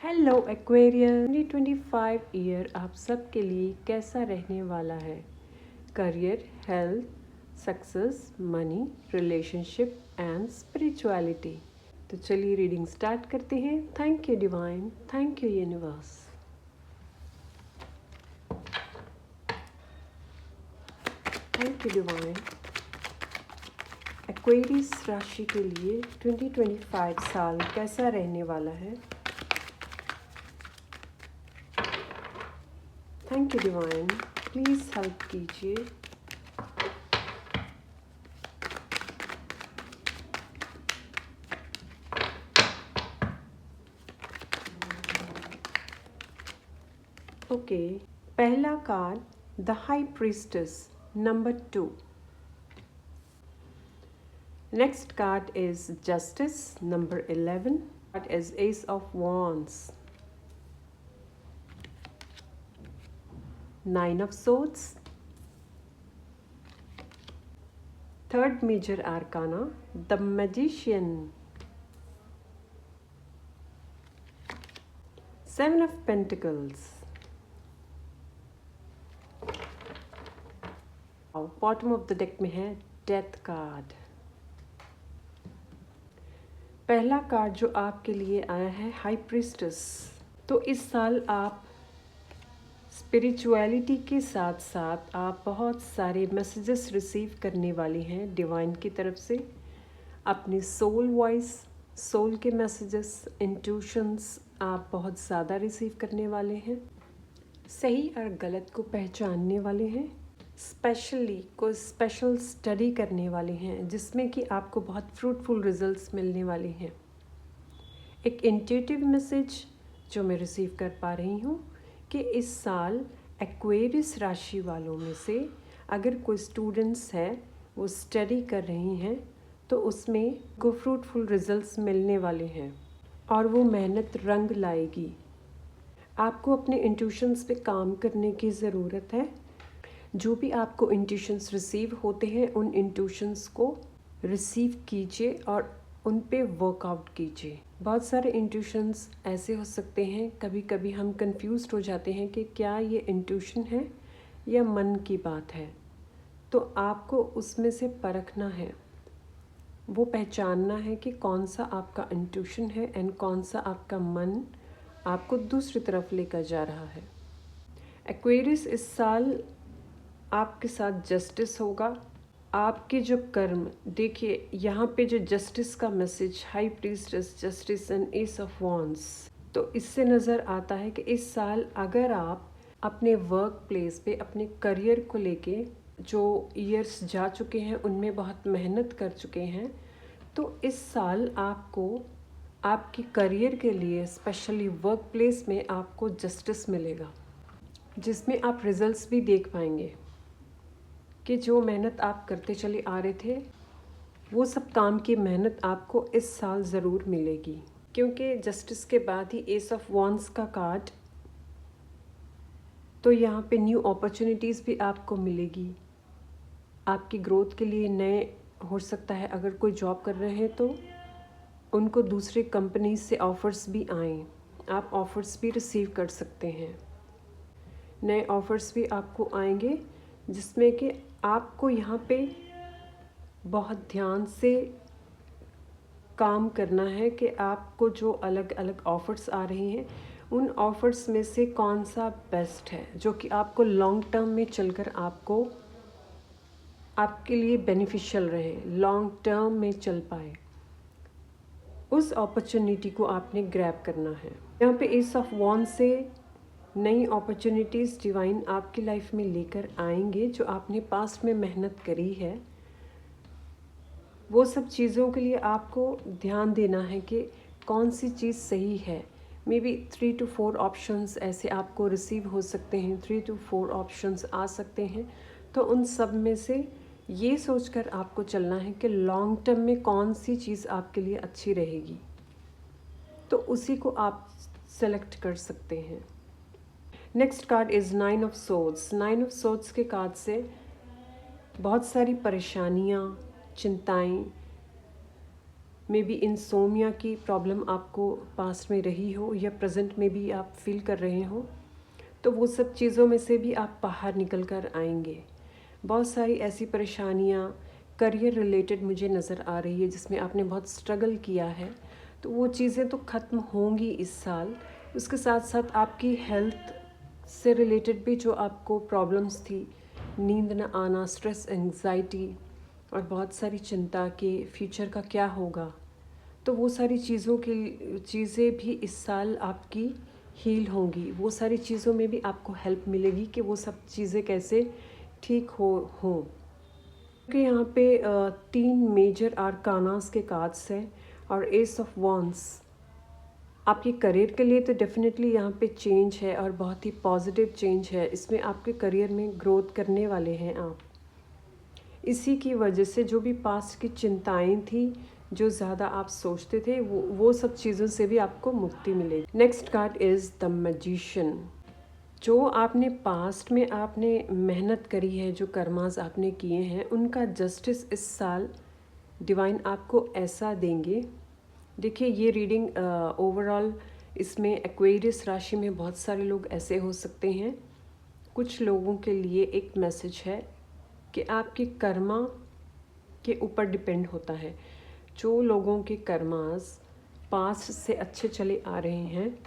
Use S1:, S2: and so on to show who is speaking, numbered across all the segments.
S1: Hello Aquarius 2025 year आप सब के लिए कैसा रहने वाला है। Career, health, success, money, relationship and spirituality. तो चलिए रीडिंग स्टार्ट करते हैं। Thank you divine, thank you universe. Thank you divine. Aquarius राशि के लिए 2025 साल कैसा रहने वाला है। Thank you divine, please help कीजिए। ओके, पहला card the high priestess number 2। Next card is Justice, number 11. Card is Ace of Wands. 9 of Swords. Third major arcana, the Magician. 7 of Pentacles. Bottom of the deck में है Death card. पहला card जो आपके लिए आया है high priestess. तो इस साल आप स्पिरिचुअलिटी के साथ साथ आप बहुत सारे मैसेजेस रिसीव करने वाली हैं डिवाइन की तरफ से। अपनी सोल वॉइस, सोल के मैसेजेस, इंट्यूशंस आप बहुत ज़्यादा रिसीव करने वाले हैं। सही और गलत को पहचानने वाले हैं। स्पेशली कोई स्पेशल स्टडी करने वाले हैं जिसमें कि आपको बहुत फ्रूटफुल रिजल्ट्स मिलने वाले हैं। एक इंट्यूटिव मैसेज जो मैं रिसीव कर पा रही हूँ कि इस साल एक्वेरियस राशि वालों में से अगर कोई स्टूडेंट्स है वो स्टडी कर रही हैं तो उसमें को फ्रूटफुल रिजल्ट्स मिलने वाले हैं और वो मेहनत रंग लाएगी। आपको अपने इंट्यूशंस पे काम करने की ज़रूरत है। जो भी आपको इंट्यूशंस रिसीव होते हैं उन इंट्यूशंस को रिसीव कीजिए और उन पे वर्कआउट कीजिए। बहुत सारे इंट्यूशंस ऐसे हो सकते हैं, कभी कभी हम कंफ्यूज्ड हो जाते हैं कि क्या ये इंट्यूशन है या मन की बात है। तो आपको उसमें से परखना है, वो पहचानना है कि कौन सा आपका इंट्यूशन है एंड कौन सा आपका मन आपको दूसरी तरफ लेकर जा रहा है। एक्वेरियस इस साल आपके साथ जस्टिस होगा। आपके जो कर्म, देखिए यहाँ पे जो जस्टिस का message, high priestess, justice and S of wands, तो इससे नज़र आता है कि इस साल अगर आप अपने वर्क प्लेस पे अपने करियर को लेके जो ईयर्स जा चुके हैं उनमें बहुत मेहनत कर चुके हैं, तो इस साल आपको आपके करियर के लिए स्पेशली वर्क प्लेस में आपको जस्टिस मिलेगा जिसमें आप रिजल्ट्स भी देख पाएंगे कि जो मेहनत आप करते चले आ रहे थे वो सब काम की मेहनत आपको इस साल ज़रूर मिलेगी। क्योंकि जस्टिस के बाद ही एस ऑफ वॉन्ड्स का कार्ड, तो यहाँ पे न्यू अपॉर्चुनिटीज़ भी आपको मिलेगी। आपकी ग्रोथ के लिए नए हो सकता है, अगर कोई जॉब कर रहे हैं तो उनको दूसरे कंपनीज से ऑफ़र्स भी आएँ, आप ऑफ़र्स भी रिसीव कर सकते हैं। नए ऑफ़र्स भी आपको आएंगे जिसमें कि आपको यहाँ पे बहुत ध्यान से काम करना है कि आपको जो अलग अलग ऑफ़र्स आ रही हैं उन ऑफ़र्स में से कौन सा बेस्ट है जो कि आपको लॉन्ग टर्म में चलकर आपको आपके लिए बेनिफिशियल रहे, लॉन्ग टर्म में चल पाए। उस अपॉर्चुनिटी को आपने ग्रैब करना है। यहाँ पे एस ऑफ वॉन्ड से नई अपॉर्चुनिटीज़ डिवाइन आपकी लाइफ में लेकर आएंगे। जो आपने पास्ट में मेहनत करी है वो सब चीज़ों के लिए आपको ध्यान देना है कि कौन सी चीज़ सही है। मे बी 3 to 4 ऑप्शंस ऐसे आपको रिसीव हो सकते हैं, 3 to 4 ऑप्शंस आ सकते हैं। तो उन सब में से ये सोचकर आपको चलना है कि लॉन्ग टर्म में कौन सी चीज़ आपके लिए अच्छी रहेगी, तो उसी को आप सेलेक्ट कर सकते हैं। Next card is 9 of swords. 9 of swords के कार्ड से बहुत सारी परेशानियाँ, चिंताएं, बहुत सारी चीज़ें आपके साथ हो सकती हैं। 9 ऑफ सोर्ड्स के कार्ड से बहुत सारी परेशानियाँ, चिंताएं, बहुत सारी चीज़ें आपके साथ हो सकती हैं। 9 ऑफ सोर्ड्स के कार्ड से बहुत सारी परेशानियाँ, चिंताएं, बहुत सारी चीज़ें आपके साथ हो सकती हैं। 9 ऑफ सोर्ड्स के कार्ड से बहुत सारी परेशानियाँ, चिंताएं, मे बी इंसोमिया की प्रॉब्लम आपको पास्ट में रही हो या प्रेजेंट में भी आप फील कर रहे हो, तो वो सब चीज़ों में से भी आप बाहर निकल कर आएंगे। बहुत सारी ऐसी परेशानियाँ करियर रिलेटेड मुझे नज़र आ रही है जिसमें आपने बहुत स्ट्रगल किया है, तो वो चीज़ें तो ख़त्म होंगी इस साल। उसके साथ साथ आपकी हेल्थ से रिलेटेड भी जो आपको प्रॉब्लम्स थी, नींद न आना, स्ट्रेस, एंग्जाइटी और बहुत सारी चिंता कि फ्यूचर का क्या होगा, तो वो सारी चीज़ें भी इस साल आपकी हील होंगी। वो सारी चीज़ों में भी आपको हेल्प मिलेगी कि वो सब चीज़ें कैसे ठीक हों। क्योंकि यहाँ पे 3 मेजर आर्कानास के कार्ड्स हैं और एस ऑफ वॉन्ड्स। आपके करियर के लिए तो डेफिनेटली यहाँ पे चेंज है और बहुत ही पॉजिटिव चेंज है। इसमें आपके करियर में ग्रोथ करने वाले हैं आप। इसी की वजह से जो भी पास्ट की चिंताएं थी, जो ज़्यादा आप सोचते थे, वो सब चीज़ों से भी आपको मुक्ति मिलेगी। Next card is the magician. जो आपने पास्ट में आपने मेहनत करी है, जो कर्मास आपने किए हैं, उनका जस्टिस इस साल डिवाइन आपको ऐसा देंगे। देखिए, ये रीडिंग ओवरऑल इसमें एक्वेरियस राशि में बहुत सारे लोग ऐसे हो सकते हैं। कुछ लोगों के लिए एक मैसेज है कि आपके कर्मा के ऊपर डिपेंड होता है। जो लोगों के कर्मास पास्ट से अच्छे चले आ रहे हैं,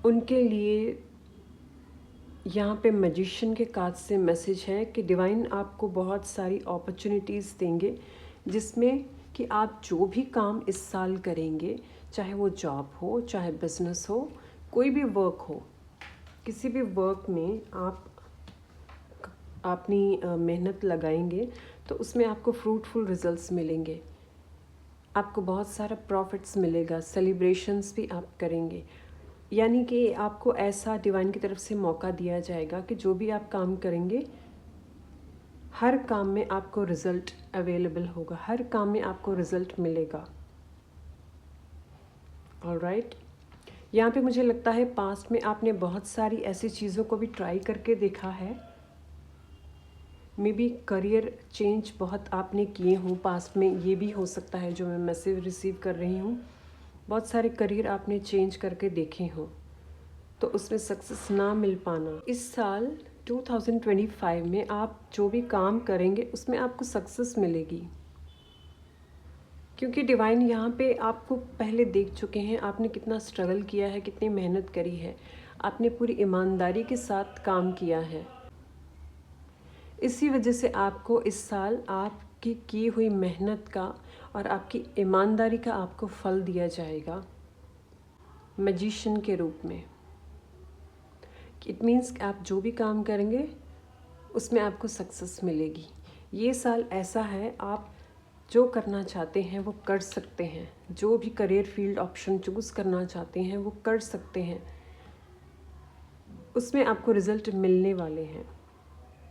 S1: उनके लिए यहाँ पे मैजिशियन के कार्ड से मैसेज है कि डिवाइन आपको बहुत सारी अपॉर्चुनिटीज़ देंगे, जिसमें कि आप जो भी काम इस साल करेंगे, चाहे वो जॉब हो, चाहे बिजनेस हो, कोई भी वर्क हो, किसी भी वर्क में आप अपनी मेहनत लगाएंगे तो उसमें आपको फ्रूटफुल रिजल्ट्स मिलेंगे। आपको बहुत सारा प्रॉफिट्स मिलेगा, सेलिब्रेशंस भी आप करेंगे। यानी कि आपको ऐसा डिवाइन की तरफ से मौका दिया जाएगा कि जो भी आप काम करेंगे, हर काम में आपको रिज़ल्ट अवेलेबल होगा, हर काम में आपको रिज़ल्ट मिलेगा। ऑलराइट, यहाँ पे मुझे लगता है पास्ट में आपने बहुत सारी ऐसी चीज़ों को भी ट्राई करके देखा है। मे बी करियर चेंज बहुत आपने किए हों पास्ट में, ये भी हो सकता है जो मैं मैसेज रिसीव कर रही हूँ। बहुत सारे करियर आपने चेंज करके देखे हों, तो उसमें सक्सेस ना मिल पाना। इस साल 2025 में आप जो भी काम करेंगे उसमें आपको सक्सेस मिलेगी, क्योंकि डिवाइन यहाँ पे आपको पहले देख चुके हैं, आपने कितना स्ट्रगल किया है, कितनी मेहनत करी है, आपने पूरी ईमानदारी के साथ काम किया है। इसी वजह से आपको इस साल आपकी की हुई मेहनत का और आपकी ईमानदारी का आपको फल दिया जाएगा मैजिशियन के रूप में। इट मीन्स आप जो भी काम करेंगे उसमें आपको सक्सेस मिलेगी। ये साल ऐसा है, आप जो करना चाहते हैं वो कर सकते हैं। जो भी करियर फील्ड ऑप्शन चूज़ करना चाहते हैं वो कर सकते हैं, उसमें आपको रिज़ल्ट मिलने वाले हैं।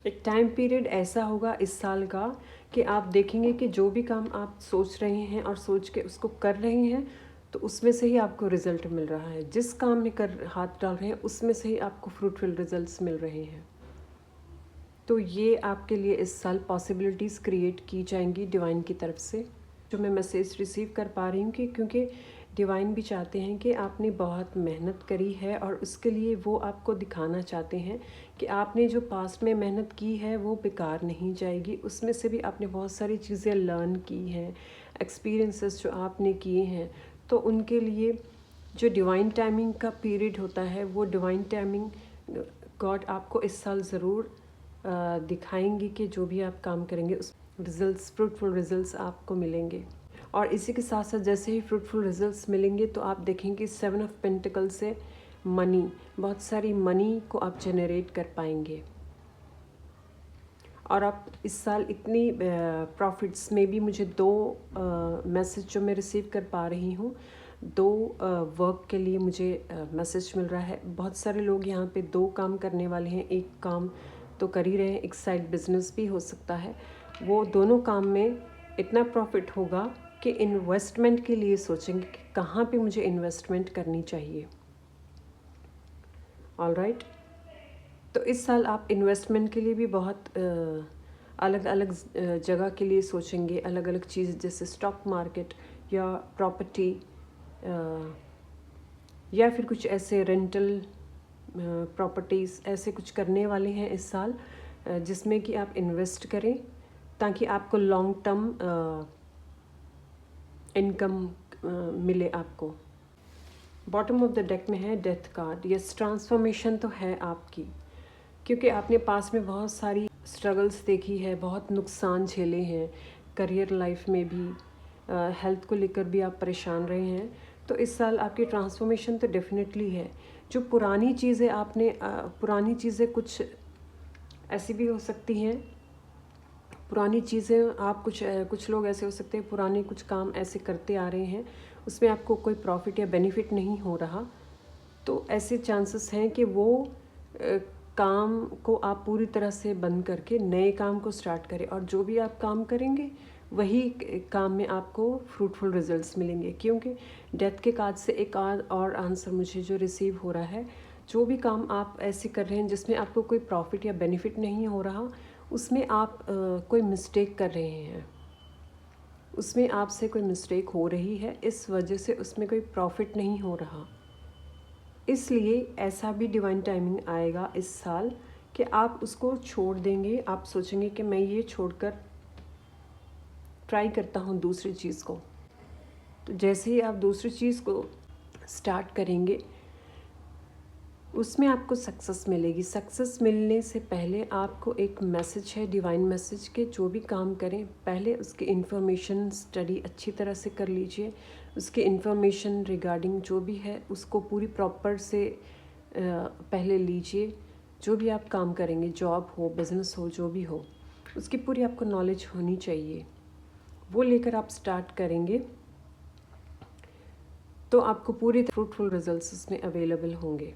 S1: एक टाइम पीरियड ऐसा होगा इस साल का कि आप देखेंगे कि जो भी काम आप सोच रहे हैं और सोच के उसको कर रहे हैं, तो उसमें से ही आपको रिज़ल्ट मिल रहा है। जिस काम में हाथ डाल रहे हैं उसमें से ही आपको फ्रूटफुल रिजल्ट्स मिल रहे हैं। तो ये आपके लिए इस साल पॉसिबिलिटीज़ क्रिएट की जाएंगी डिवाइन की तरफ से, जो मैं मैसेज रिसीव कर पा रही हूँ कि क्योंकि डिवाइन भी चाहते हैं कि आपने बहुत मेहनत करी है और उसके लिए वो आपको दिखाना चाहते हैं कि आपने जो पास्ट में मेहनत की है वो बेकार नहीं जाएगी। उसमें से भी आपने बहुत सारी चीज़ें लर्न की हैं, एक्सपीरियंसेस जो आपने किए हैं, तो उनके लिए जो डिवाइन टाइमिंग का पीरियड होता है, वो डिवाइन टाइमिंग गॉड आपको इस साल ज़रूर दिखाएंगे कि जो भी आप काम करेंगे उस रिजल्ट्स, फ्रूटफुल रिजल्ट्स आपको मिलेंगे। और इसी के साथ साथ जैसे ही फ्रूटफुल रिजल्ट्स मिलेंगे तो आप देखेंगे 7 ऑफ पेंटिकल से मनी, बहुत सारी मनी को आप जनरेट कर पाएंगे। और आप इस साल इतनी प्रॉफिट्स में भी मुझे 2 मैसेज जो मैं रिसीव कर पा रही हूँ, 2 वर्क के लिए मुझे मैसेज मिल रहा है। बहुत सारे लोग यहाँ पे 2 काम करने वाले हैं, एक काम तो कर ही रहे हैं, एक साइड बिजनेस भी हो सकता है। वो दोनों काम में इतना प्रॉफिट होगा कि इन्वेस्टमेंट के लिए सोचेंगे कि कहाँ पे मुझे इन्वेस्टमेंट करनी चाहिए। ऑलराइट, तो इस साल आप इन्वेस्टमेंट के लिए भी बहुत अलग अलग जगह के लिए सोचेंगे, अलग अलग चीज़ जैसे स्टॉक मार्केट या प्रॉपर्टी या फिर कुछ ऐसे रेंटल प्रॉपर्टीज़ ऐसे कुछ करने वाले हैं इस साल, जिसमें कि आप इन्वेस्ट करें ताकि आपको लॉन्ग टर्म इनकम मिले आपको। बॉटम ऑफ द डेक में है डेथ कार्ड। यस, ट्रांसफॉर्मेशन तो है आपकी, क्योंकि आपने पास में बहुत सारी स्ट्रगल्स देखी है, बहुत नुकसान झेले हैं, करियर लाइफ में भी, हेल्थ को लेकर भी आप परेशान रहे हैं। तो इस साल आपकी ट्रांसफॉर्मेशन तो डेफिनेटली है। जो पुरानी चीज़ें आपने पुरानी चीज़ें कुछ ऐसी भी हो सकती हैं, पुरानी चीज़ें आप कुछ लोग ऐसे हो सकते हैं पुराने कुछ काम ऐसे करते आ रहे हैं, उसमें आपको कोई प्रॉफिट या बेनिफिट नहीं हो रहा, तो ऐसे चांसेस हैं कि वो काम को आप पूरी तरह से बंद करके नए काम को स्टार्ट करें, और जो भी आप काम करेंगे वही काम में आपको फ्रूटफुल रिजल्ट्स मिलेंगे। क्योंकि डेथ के कार्ड से एक और आंसर मुझे जो रिसीव हो रहा है, जो भी काम आप ऐसे कर रहे हैं जिसमें आपको कोई प्रॉफिट या बेनिफिट नहीं हो रहा, उसमें आप कोई मिस्टेक कर रहे हैं, उसमें आपसे कोई मिस्टेक हो रही है, इस वजह से उसमें कोई प्रॉफिट नहीं हो रहा। इसलिए ऐसा भी डिवाइन टाइमिंग आएगा इस साल कि आप उसको छोड़ देंगे। आप सोचेंगे कि मैं ये छोड़कर ट्राई करता हूँ दूसरी चीज़ को। तो जैसे ही आप दूसरी चीज़ को स्टार्ट करेंगे, उसमें आपको सक्सेस मिलेगी। सक्सेस मिलने से पहले आपको एक मैसेज है, डिवाइन मैसेज, के जो भी काम करें पहले उसकी इन्फॉर्मेशन स्टडी अच्छी तरह से कर लीजिए। उसके इन्फॉर्मेशन रिगार्डिंग जो भी है उसको पूरी प्रॉपर से पहले लीजिए। जो भी आप काम करेंगे, जॉब हो, बिज़नेस हो, जो भी हो, उसकी पूरी आपको नॉलेज होनी चाहिए। वो लेकर आप स्टार्ट करेंगे तो आपको पूरी फ्रूटफुल रिजल्ट्स उसमें अवेलेबल होंगे।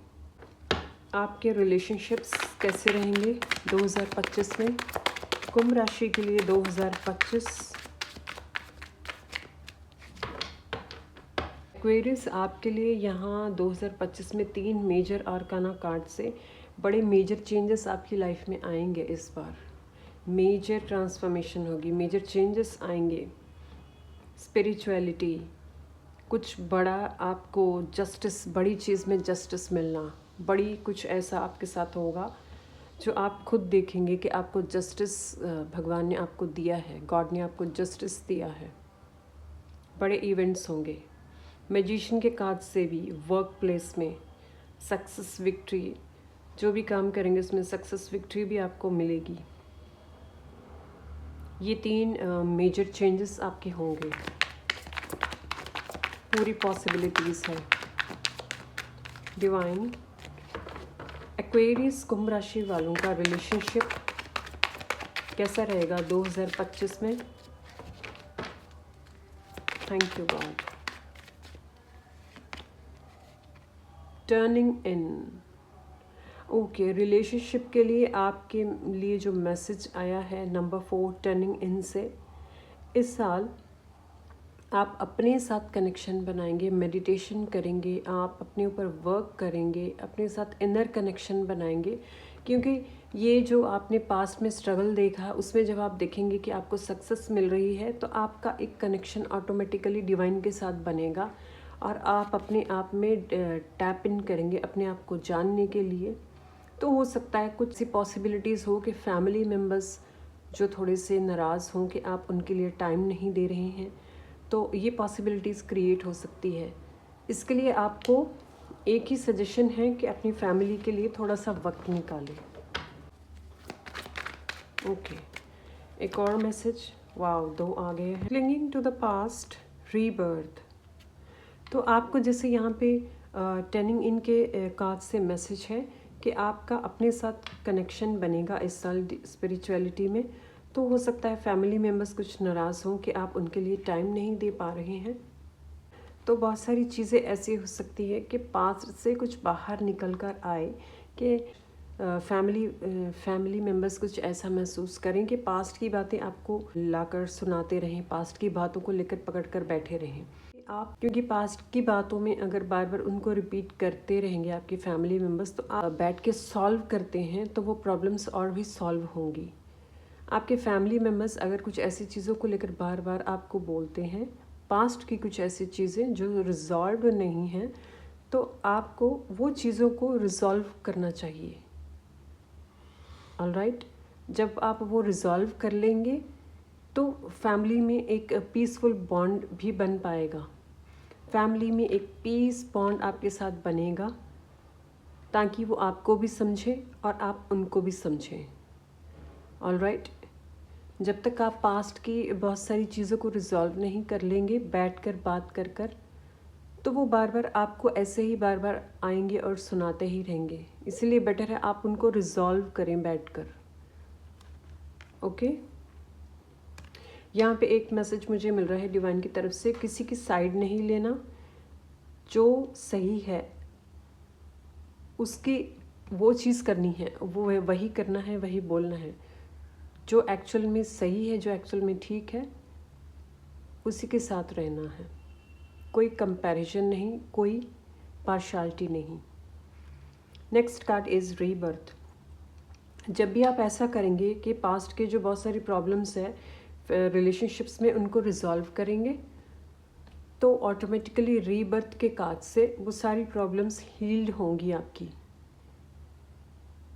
S1: आपके रिलेशनशिप्स कैसे रहेंगे 2025 में? कुंभ राशि के लिए 2025। एक्वेरियस आपके लिए यहाँ 2025 में 3 मेजर आर्काना कार्ड से बड़े मेजर चेंजेस आपकी लाइफ में आएंगे। इस बार मेजर ट्रांसफॉर्मेशन होगी, मेजर चेंजेस आएंगे। स्पिरिचुअलिटी, कुछ बड़ा आपको जस्टिस, बड़ी चीज़ में जस्टिस मिलना, बड़ी कुछ ऐसा आपके साथ होगा जो आप खुद देखेंगे कि आपको जस्टिस भगवान ने आपको दिया है, गॉड ने आपको जस्टिस दिया है। बड़े इवेंट्स होंगे। मैजिशियन के कार्ड से भी वर्क प्लेस में सक्सेस, विक्ट्री, जो भी काम करेंगे उसमें सक्सेस, विक्ट्री भी आपको मिलेगी। ये 3 मेजर चेंजेस आपके होंगे, पूरी पॉसिबिलिटीज़ है। डिवाइन एक्वेरियस कुंभ राशि वालों का रिलेशनशिप कैसा रहेगा 2025 में? Thank you God. Turning in, okay, relationship के लिए आपके लिए जो मैसेज आया है नंबर 4 टर्निंग इन से, इस साल आप अपने साथ कनेक्शन बनाएंगे, मेडिटेशन करेंगे, आप अपने ऊपर वर्क करेंगे, अपने साथ इनर कनेक्शन बनाएंगे। क्योंकि ये जो आपने पास्ट में स्ट्रगल देखा, उसमें जब आप देखेंगे कि आपको सक्सेस मिल रही है, तो आपका एक कनेक्शन ऑटोमेटिकली डिवाइन के साथ बनेगा और आप अपने आप में टैप इन करेंगे अपने आप को जानने के लिए। तो हो सकता है कुछ सी पॉसिबिलिटीज़ हो कि फैमिली मेम्बर्स जो थोड़े से नाराज़ हों कि आप उनके लिए टाइम नहीं दे रहे हैं, तो ये पॉसिबिलिटीज़ क्रिएट हो सकती है। इसके लिए आपको एक ही सजेशन है कि अपनी फैमिली के लिए थोड़ा सा वक्त निकालें। ओके, एक और मैसेज, वाओ, 2 आ गए हैं। Clinging to the past, rebirth. तो आपको जैसे यहाँ पे टर्निंग इन के कार्ड से मैसेज है कि आपका अपने साथ कनेक्शन बनेगा इस साल स्पिरिचुअलिटी में। तो हो सकता है फैमिली मेम्बर्स कुछ नाराज़ हों कि आप उनके लिए टाइम नहीं दे पा रहे हैं। तो बहुत सारी चीज़ें ऐसी हो सकती है कि पास्ट से कुछ बाहर निकल कर आए कि फैमिली मेम्बर्स कुछ ऐसा महसूस करें कि पास्ट की बातें आपको लाकर सुनाते रहें, पास्ट की बातों को लेकर पकड़ कर बैठे रहें आप। क्योंकि पास्ट की बातों में अगर बार बार उनको रिपीट करते रहेंगे आपके फैमिली मेम्बर्स, तो आप बैठ के सॉल्व करते हैं तो वो प्रॉब्लम्स और भी सॉल्व होंगी। आपके फैमिली मेम्बर्स अगर कुछ ऐसी चीज़ों को लेकर बार बार आपको बोलते हैं, पास्ट की कुछ ऐसी चीज़ें जो रिजॉल्व नहीं हैं, तो आपको वो चीज़ों को रिजॉल्व करना चाहिए। ऑलराइट, जब आप वो रिजॉल्व कर लेंगे तो फैमिली में एक पीसफुल बॉन्ड भी बन पाएगा। फैमिली में एक पीस बॉन्ड आपके साथ बनेगा, ताकि वो आपको भी समझे और आप उनको भी समझें। ऑलराइट, जब तक आप पास्ट की बहुत सारी चीज़ों को रिजॉल्व नहीं कर लेंगे बैठकर बात कर कर, तो वो बार बार आपको ऐसे ही बार बार आएंगे और सुनाते ही रहेंगे। इसीलिए बेटर है आप उनको रिजॉल्व करें बैठकर। ओके, यहाँ पे एक मैसेज मुझे मिल रहा है डिवाइन की तरफ से, किसी की साइड नहीं लेना। जो सही है उसकी वो चीज़ करनी है, वो वही करना है, वही बोलना है। जो एक्चुअल में सही है, जो एक्चुअल में ठीक है, उसी के साथ रहना है। कोई कंपैरिजन नहीं, कोई पार्शियलिटी नहीं। Next card is rebirth. जब भी आप ऐसा करेंगे कि पास्ट के जो बहुत सारी प्रॉब्लम्स है रिलेशनशिप्स में, उनको रिजॉल्व करेंगे, तो ऑटोमेटिकली रीबर्थ के कार्ड से वो सारी प्रॉब्लम्स हील्ड होंगी आपकी।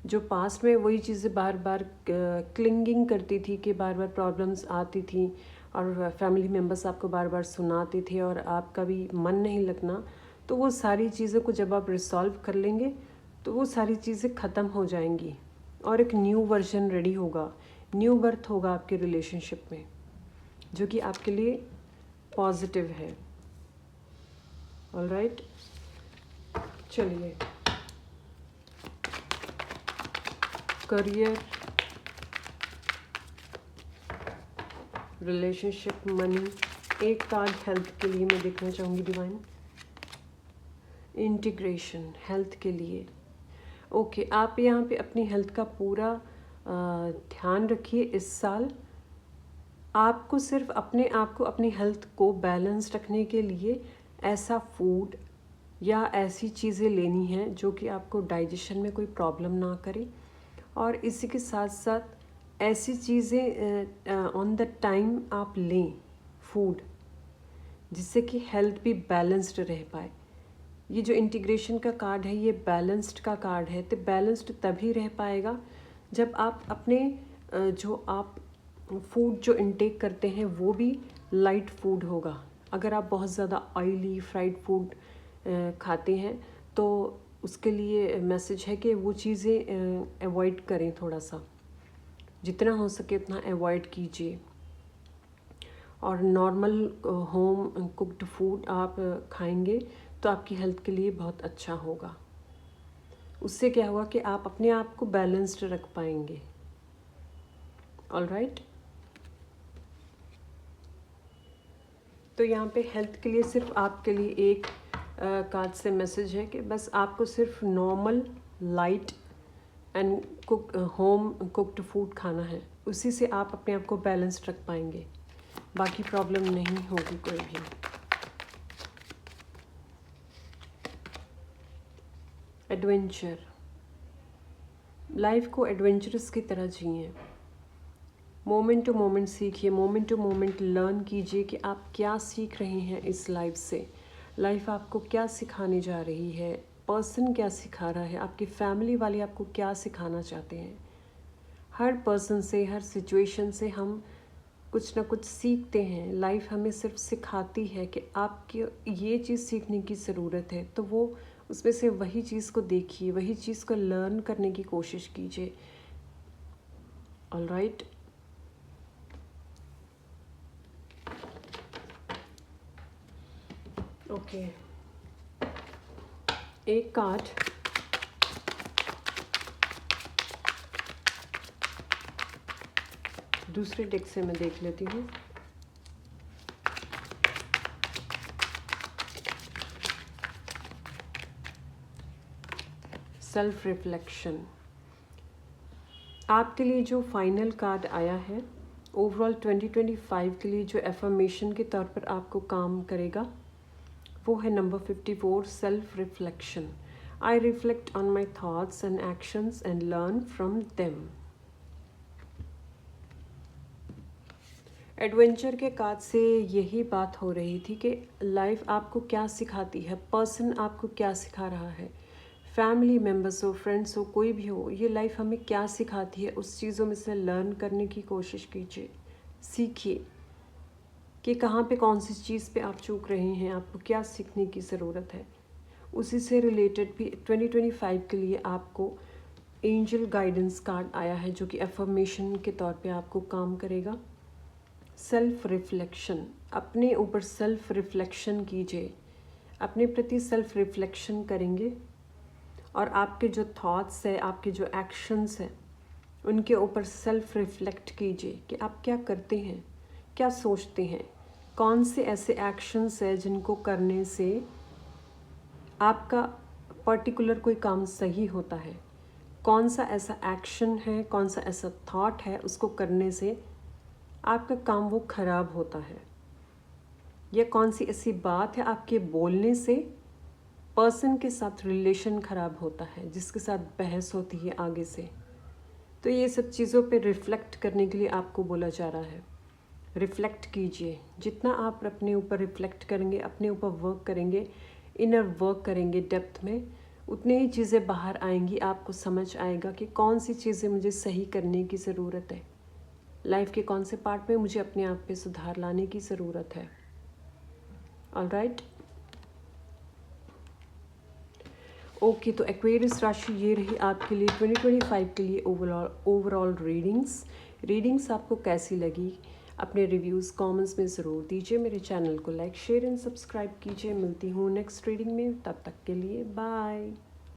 S1: जो पास्ट में वही चीज़ें बार बार क्लिंगिंग करती थी, कि बार बार प्रॉब्लम्स आती थी और फैमिली मेम्बर्स आपको बार बार सुनाते थे और आपका भी मन नहीं लगना, तो वो सारी चीज़ों को जब आप रिसॉल्व कर लेंगे तो वो सारी चीज़ें ख़त्म हो जाएंगी और एक न्यू वर्जन रेडी होगा, न्यू बर्थ होगा आपके रिलेशनशिप में, जो कि आपके लिए पॉजिटिव है। ऑलराइट, चलिए करियर, रिलेशनशिप, मनी, एक कार्ड हेल्थ के लिए मैं देखना चाहूँगी डिवाइन। इंटीग्रेशन, हेल्थ के लिए। ओके, आप यहाँ पे अपनी हेल्थ का पूरा ध्यान रखिए। इस साल आपको सिर्फ अपने आप को, अपनी हेल्थ को बैलेंस रखने के लिए ऐसा फूड या ऐसी चीज़ें लेनी हैं जो कि आपको डाइजेशन में कोई प्रॉब्लम ना करे, और इसी के साथ साथ ऐसी चीज़ें ऑन द टाइम आप लें फूड, जिससे कि हेल्थ भी बैलेंस्ड रह पाए। ये जो इंटीग्रेशन का कार्ड है, ये बैलेंस्ड का कार्ड है। तो बैलेंस्ड तभी रह पाएगा जब आप अपने जो आप फूड जो इनटेक करते हैं वो भी लाइट फूड होगा। अगर आप बहुत ज़्यादा ऑयली फ्राइड फूड खाते हैं तो उसके लिए मैसेज है कि वो चीज़ें अवॉइड करें, थोड़ा सा जितना हो सके उतना अवॉइड कीजिए। और नॉर्मल होम कुक्ड फूड आप खाएंगे तो आपकी हेल्थ के लिए बहुत अच्छा होगा। उससे क्या होगा कि आप अपने आप को बैलेंस्ड रख पाएंगे। ऑलराइट, तो यहाँ पे हेल्थ के लिए सिर्फ आपके लिए एक कार्ड से मैसेज है कि बस आपको सिर्फ normal light and home cooked food खाना है, उसी से आप अपने आप को बैलेंस्ड रख पाएंगे, बाकी प्रॉब्लम नहीं होगी कोई भी। एडवेंचर, लाइफ को एडवेंचरस की तरह जिए, मोमेंट टू मोमेंट सीखिए, मोमेंट टू मोमेंट लर्न कीजिए कि आप क्या सीख रहे हैं इस लाइफ से, लाइफ आपको क्या सिखाने जा रही है, पर्सन क्या सिखा रहा है, आपकी फैमिली वाले आपको क्या सिखाना चाहते हैं। हर पर्सन से, हर सिचुएशन से हम कुछ ना कुछ सीखते हैं। लाइफ हमें सिर्फ सिखाती है कि आपकी ये चीज़ सीखने की ज़रूरत है, तो वो उसमें से वही चीज़ को देखिए, वही चीज़ को लर्न करने की कोशिश कीजिए। ऑलराइट, ओके, एक कार्ड दूसरे डेक से मैं देख लेती हूँ। सेल्फ रिफ्लेक्शन, आपके लिए जो फाइनल कार्ड आया है ओवरऑल 2025 के लिए, जो एफर्मेशन के तौर पर आपको काम करेगा, वो है number 54, self reflection. I reflect on my thoughts and actions and learn from them. Adventure के कार्ड से यही बात हो रही थी कि लाइफ आपको क्या सिखाती है, पर्सन आपको क्या सिखा रहा है, फैमिली मेम्बर्स हो, फ्रेंड्स हो, कोई भी हो, ये लाइफ हमें क्या सिखाती है, उस चीज़ों में से लर्न करने की कोशिश कीजिए। सीखिए कि कहाँ पे कौन सी चीज़ पे आप चूक रहे हैं, आपको क्या सीखने की ज़रूरत है। उसी से रिलेटेड भी 2025 के लिए आपको एंजल गाइडेंस कार्ड आया है, जो कि अफर्मेशन के तौर पे आपको काम करेगा। सेल्फ रिफ्लेक्शन, अपने ऊपर सेल्फ रिफ्लेक्शन कीजिए, अपने प्रति सेल्फ रिफ्लेक्शन करेंगे और आपके जो थॉट्स है, आपके जो एक्शंस हैं, उनके ऊपर सेल्फ रिफ्लेक्ट कीजिए कि आप क्या करते हैं, क्या सोचते हैं, कौन से ऐसे एक्शंस है जिनको करने से आपका पर्टिकुलर कोई काम सही होता है, कौन सा ऐसा एक्शन है, कौन सा ऐसा थॉट है उसको करने से आपका काम वो ख़राब होता है, या कौन सी ऐसी बात है आपके बोलने से पर्सन के साथ रिलेशन ख़राब होता है, जिसके साथ बहस होती है आगे से। तो ये सब चीज़ों पे रिफ़्लेक्ट करने के लिए आपको बोला जा रहा है। रिफ़्लेक्ट कीजिए, जितना आप अपने ऊपर रिफ़्लेक्ट करेंगे, अपने ऊपर वर्क करेंगे, इनर वर्क करेंगे डेप्थ में, उतनी ही चीज़ें बाहर आएंगी। आपको समझ आएगा कि कौन सी चीज़ें मुझे सही करने की ज़रूरत है, लाइफ के कौन से पार्ट में मुझे अपने आप पे सुधार लाने की ज़रूरत है। ऑलराइट, ओके, तो एक्वेरियस राशि ये रही आपके लिए 2025 के लिए ओवरऑल रीडिंग्स आपको कैसी लगी, अपने रिव्यूज़ कमेंट्स में ज़रूर दीजिए। मेरे चैनल को लाइक, शेयर एंड सब्सक्राइब कीजिए। मिलती हूँ नेक्स्ट रीडिंग में, तब तक के लिए बाय।